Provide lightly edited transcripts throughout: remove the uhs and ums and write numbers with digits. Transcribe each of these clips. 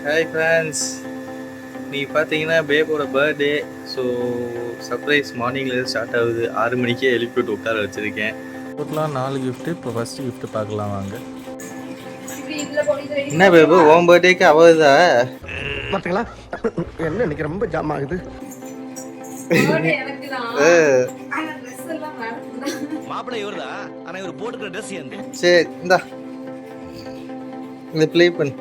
Hi friends, நீங்கள் பார்த்தீங்கன்னா பேபோட birthday. So surprise மார்னிங்லேருந்து start ஆகுது. 6 மணிக்கே எழுப்பிட்டு உட்கார வச்சுருக்கேன். டோட்டலாக 4 கிஃப்ட்டு. இப்போ ஃபஸ்ட்டு கிஃப்ட்டு பார்க்கலாம் வாங்க. என்ன பேபு, உன் பர்த்டேக்கு அவதா பார்த்தீங்களா? என்ன இன்னைக்கு ரொம்ப ஜாம் ஆகுது. மாப்பிள்ளை இவர்தா, ஆனா இவர் போட்டுக்கிற ட்ரெஸ் ஏந்து. சரி இந்தா இந்த ப்ளே பண்ணு.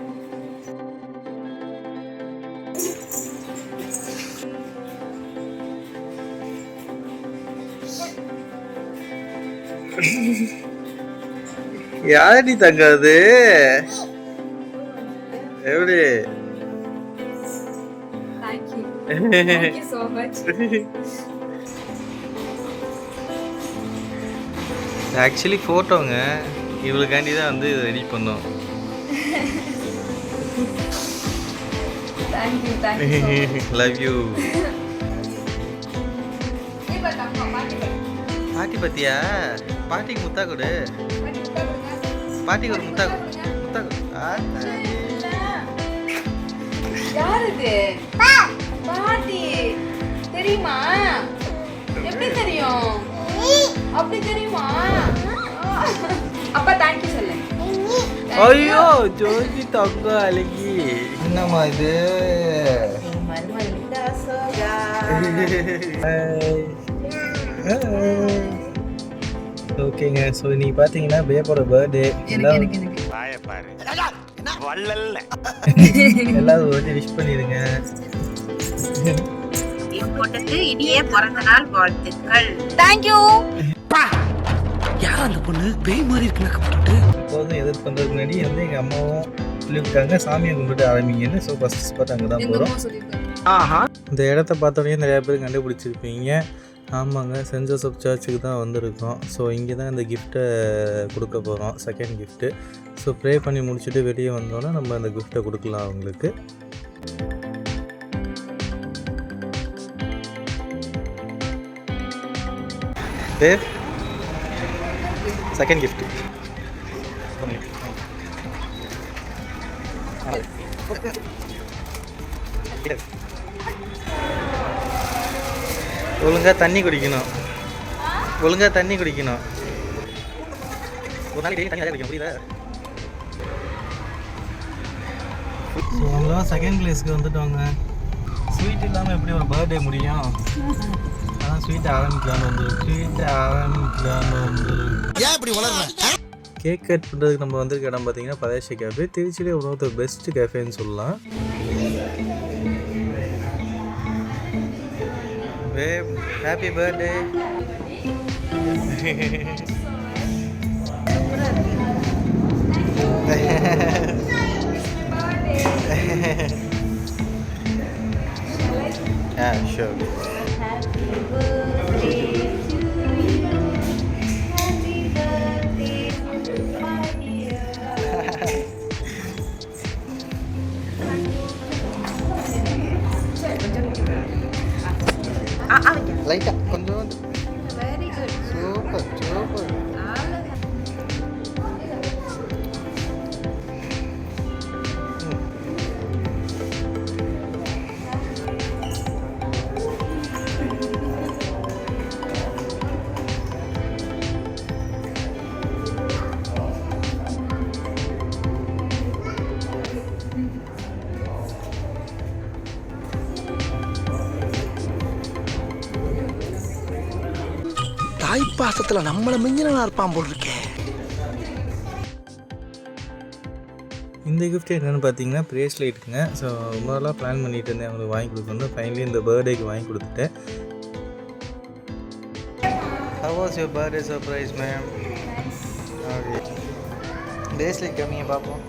யாரடி தங்காது எப்படி? Thank you so much. Actually ஃபோட்டோங்க, இவளுக்காண்டி தான் வந்து ரெடி பண்ணோம். Thank you so much. Love you. பாட்டி பத்தியா? பாட்டிக்கு முத்தா கொடு. பாட்டிக்கு ஒரு முத்தா முத்தா கொடு. யார் இது? பாட்டி தெரியுமா? எப்படி தெரியும்? அப்படி தெரியுமா? அப்பா தேங்க் யூ சொல்லு. ஐயோ ஜோதி தங்க அழகி. என்னம்மா இது? ஓகேங்க, ஸோ இன்னைக்கு பார்த்தீங்கன்னா பேப்போட பர்த்டே. எல்லாரும் வந்து விஷ் பண்ணிடுங்க. பொண்ணுக்கு இனிய பிறந்த நாள் வாழ்த்துக்கள். தேங்க்யூ. யார் அந்த பொண்ணு? பேய் மாதிரி இருக்கு. எப்போதும் எதிர்ப்பு பண்ணுறதுக்கு முன்னாடி வந்து எங்கள் அம்மாவும் சொல்லியிருக்காங்க சாமியை கும்பிட்டு ஆரம்பிங்கன்னு. ஸோ ஃபஸ்ட் ஸ்பாட் அங்கே தான் போகிறோம். இந்த இடத்த பார்த்தோன்னே நிறையா பேர் கண்டுபிடிச்சிருப்பீங்க. ஆமாங்க, சென்ட் ஜோசப் சர்ச்சுக்கு தான் வந்திருக்கோம். ஸோ இங்கே தான் இந்த கிஃப்ட்டை கொடுக்க போகிறோம், செகண்ட் கிஃப்ட்டு. ஸோ ப்ரே பண்ணி முடிச்சுட்டு வெளியே வந்தோன்னா நம்ம அந்த கிஃப்ட்டை கொடுக்கலாம் அவங்களுக்கு. செகண்ட் கிஃப்ட்டு ஒழுங்காக தண்ணி குடிக்கணும். ஒழுங்காக தண்ணி குடிக்கணும். ஒரு நாளைக்கு டெய்லி தண்ணி குடிக்கணும், புரியுதா? ஸோ நம்மளாம் செகண்ட் பிளேஸ்க்கு வந்துட்டோங்க. ஸ்வீட் இல்லாமல் எப்படி ஒரு பர்த்டே முடியும்? அதான் ஸ்வீட் ஆரம்பிக்கலான்னு வந்துருக்கு. ஏன் இப்படி வளர்ற? கேக் கட் பண்ணுறதுக்கு நம்ம வந்திருக்க இடம் பார்த்தீங்கன்னா பதேஷி கேஃபே. திருச்சியிலே ஒன் ஆஃப் த பெஸ்ட் கேஃபேன்னு சொல்லலாம். Happy birthday. Sure. லைட்டா கொஞ்சம். Very good. Super super. தாய்ப்பாசத்துல நம்மள மிஞ்சினா இருப்பான் போல் இருக்கே. இந்த கிஃப்ட் என்னென்னு பார்த்தீங்கன்னா ப்ரேஸ்லைட்டுங்க. ஸோ ரொம்ப நாளாக பிளான் பண்ணிட்டு இருந்தேன் அவங்களுக்கு வாங்கி கொடுக்கணும். ஃபைனலி இந்த பர்த்டேக்கு வாங்கி கொடுத்துட்டேன். How was your birthday surprise, ma'am? Okay, bracelet கம்மியாக பார்ப்போம்.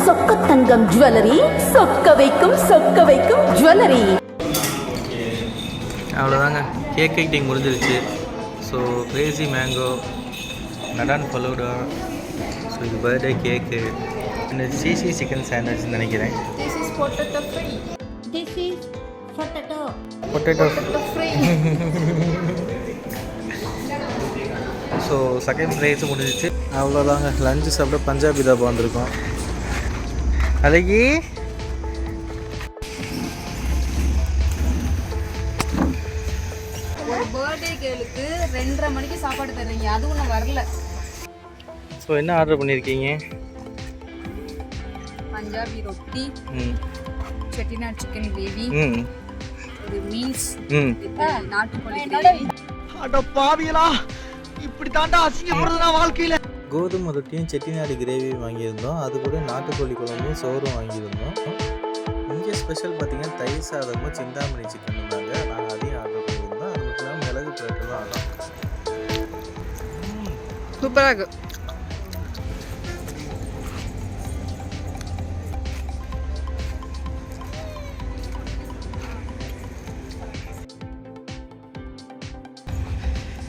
சொக்க தங்கம் ஜுவல்லரி, சொக்க வைக்கும் ஜுவல்லரி. அவ்வளோதாங்க, கேக் கட்டிங் முடிஞ்சிருச்சு. ஸோ கிரேசி மேங்கோ, நடான் ஃபலூடா. ஸோ இது பர்த்டே கேக்கு. இந்த சிசி சிக்கன் சாண்ட்விச்னு நினைக்கிறேன். This is potato free. This is potato. Potato free. So second rice முடிஞ்சிச்சு. அவ்வளோதாங்க, லஞ்சு சாப்பிட பஞ்சாபி தாபா வந்திருக்கோம். அழகி ஒரு பர்த்டே கேளுக்கு 2:30 மணிக்கு சாப்பாடு தர்றீங்க, அதுவும் நான் வரல. ஸோ என்ன ஆர்டர் பண்ணியிருக்கீங்க? பஞ்சாபி ரொட்டி, செட்டிநாடு சிக்கன் கிரேவி, ஒரு மீல்ஸ், நாட்டுக்கோழி கிரேவி. அட பாவியலா, இப்படி தாண்டா அசிங்கப்படுறதுனா வாழ்க்கையில. கோதுமை ரொட்டியும் செட்டிநாடு கிரேவியும் வாங்கியிருந்தோம். அது கூட நாட்டுக்கோழி குழம்பும் சோறும் வாங்கியிருந்தோம். இங்கே ஸ்பெஷல் பார்த்தீங்கன்னா தயிர் சாதமும் சிந்தாமணி சிக்கன் இருந்தாங்க. நாங்கள் அதையும் ஆர்டர் பண்ணியிருந்தோம். அது மட்டும் இல்லாமல் மிளகு பிளேட்டு தான் ஆனோம். சூப்பராக இருக்கு.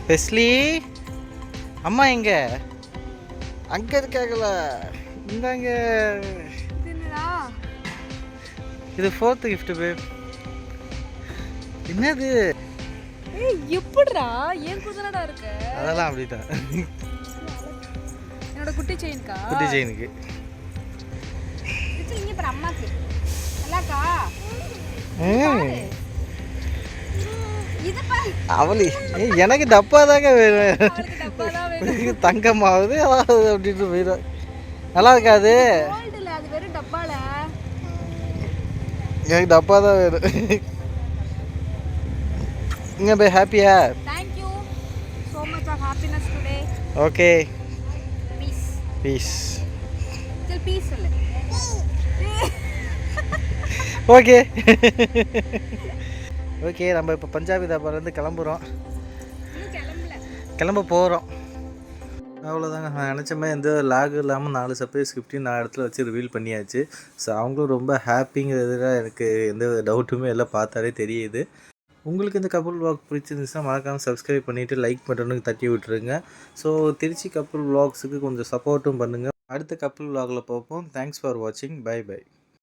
பெஸ்லி அம்மா எங்க? அங்க இருக்காங்களா? இந்தாங்க, இது 4th gift பேப். என்னது? ஏய் எப்படிடா ஏன் குதனடா இருக்க? அதெல்லாம் அப்படிதான். என்னோட குட்டி செயின்கா? குட்டி செயினுக்கு. இது இங்க பாரு அம்மாக்கு. நல்லாக்கா? இது பாரு. அவளி எனக்கு டப்பா தாங்க வேணும். அவளுக்கு டப்பா தான் வேணும். தங்கமாவது அதாவது அப்படின்னு போயிடும். நல்லா இருக்காது. கோல்ட் இல்ல, அது வெறும் டப்பால. எனக்கு டப்பா தான் வேணும். இங்க போய் ஹாப்பியா? Thank you so much of happiness today. Okay, Peace. Peace. Till peace இல்ல. ஓகே ஓகே, நம்ம இப்போ பஞ்சாபி தாபாலேருந்து கிளம்புறோம். இன்னும் கிளம்பல. கிளம்ப போகிறோம். அவ்வளோதாங்க, நான் நினச்ச மாதிரி எந்த லாக் இல்லாமல் 4 சர்ப்ரைஸ் கிஃப்ட்டையும் நான் இடத்துல வச்சு ரிவீல் பண்ணியாச்சு. ஸோ அவங்களும் ரொம்ப ஹாப்பிங்கிறதுல எனக்கு எந்த டவுட்டுமே எல்லாம் பார்த்தாலே தெரியுது. உங்களுக்கு இந்த கப்புள் விளாக் பிடிச்சிருந்துச்சுன்னா மறக்காமல் சப்ஸ்கிரைப் பண்ணிவிட்டு லைக் பட்டனுக்கு தட்டி விட்டுருங்க. ஸோ திருச்சி கப்புள் விளாக்ஸுக்கு கொஞ்சம் சப்போர்ட்டும் பண்ணுங்கள். அடுத்த கப்புள் விளாகில் பார்ப்போம். தேங்க்ஸ் ஃபார் வாட்சிங். Bye by.